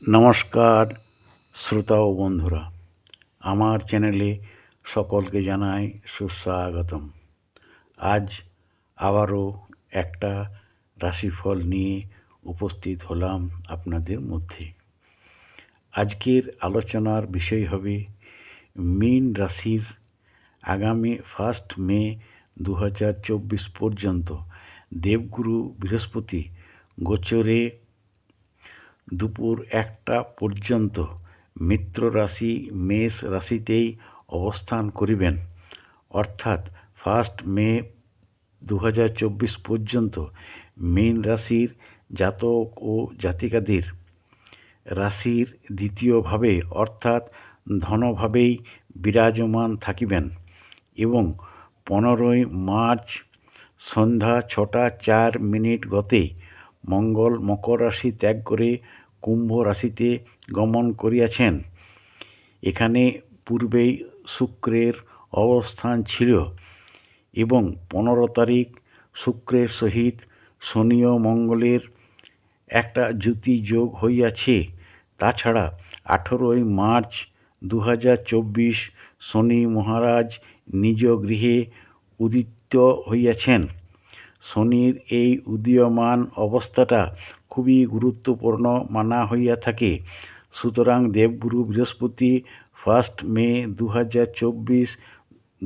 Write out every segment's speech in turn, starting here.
নমস্কার শ্রোতা ও বন্ধুরা, আমার চ্যানেলে সকলকে জানাই সুস্বাগতম। আজ আবারও একটা রাশিফল নিয়ে উপস্থিত হলাম আপনাদের মধ্যে। আজকের আলোচনার বিষয় হবে মীন রাশির আগামী 1 মে 2024 পর্যন্ত দেবগুরু বৃহস্পতি গোচরে দুপুর 1টা পর্যন্ত মিত্র রাশি মেষ রাশিতেই অবস্থান করিবেন। অর্থাৎ 1 মে 2024 পর্যন্ত মীন রাশির জাতক ও জাতিকাদের রাশির দ্বিতীয়ভাবে অর্থাৎ ধনভাবেই বিরাজমান থাকিবেন এবং 15ই মার্চ সন্ধ্যা 6টা 4 মিনিট গতে মঙ্গল মকর রাশি ত্যাগ করে কুম্ভ রাশিতে গমন করিয়াছেন। এখানে পূর্বেই শুক্রের অবস্থান ছিল এবং 15 তারিখ শুক্রের সহিত শনি ও মঙ্গলের একটা যুতি যোগ হইয়াছে। তাছাড়া 18ই মার্চ 2024 শনি মহারাজ নিজ গৃহে উদিত হইয়াছেন। শনির এই উদীয়মান অবস্থাটা খুবই গুরুত্বপূর্ণ মানা হইয়া থাকে। সুতরাং দেবগুরু বৃহস্পতি 1 মে 2024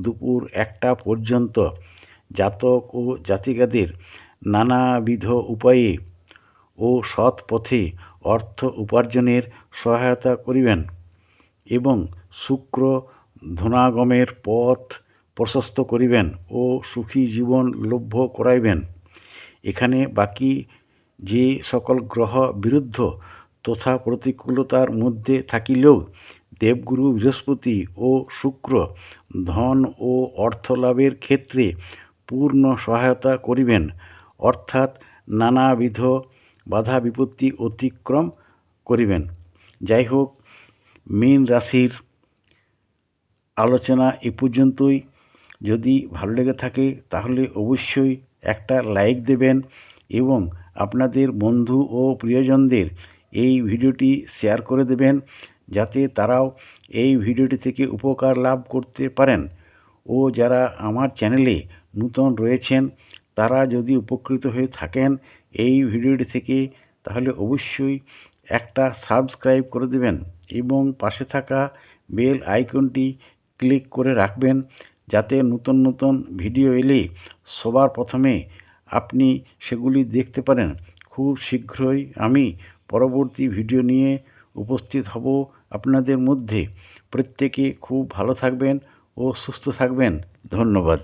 দুপুর 1টা পর্যন্ত জাতক ও জাতিকাদের নানাবিধ উপায়ে ও সৎ পথে অর্থ উপার্জনের সহায়তা করিবেন এবং শুক্র ধনাগমের পথ প্রশস্ত করিবেন ও সুখী জীবন লভ্য করাইবেন। এখানে বাকি যে সকল গ্রহ বিরুদ্ধ তথা প্রতিকূলতার মধ্যে থাকিলেও দেবগুরু বৃহস্পতি ও শুক্র ধন ও অর্থলাভের ক্ষেত্রে পূর্ণ সহায়তা করিবেন, অর্থাৎ নানাবিধ বাধা বিপত্তি অতিক্রম করিবেন। যাই হোক, মীন রাশির আলোচনা এ পর্যন্তই। যদি ভালো লেগে থাকে তাহলে অবশ্যই একটা লাইক দেবেন এবং আপনাদের বন্ধু ও প্রিয়জনদের এই ভিডিওটি শেয়ার করে দেবেন, যাতে তারাও এই ভিডিওটি থেকে উপকার লাভ করতে পারেন। ও যারা আমার চ্যানেলে নূতন রয়েছেন তারা যদি উপকৃত হয়ে থাকেন এই ভিডিওটি থেকে, তাহলে অবশ্যই একটা সাবস্ক্রাইব করে দেবেন এবং পাশে থাকা বেল আইকনটি ক্লিক করে রাখবেন, যাতে নতুন নতুন ভিডিও এলে সবার প্রথমে আপনি সেগুলি দেখতে পারেন। খুব শীঘ্রই আমি পরবর্তী ভিডিও নিয়ে উপস্থিত হব আপনাদের মধ্যে। প্রত্যেকে খুব ভালো থাকবেন ও সুস্থ থাকবেন। ধন্যবাদ।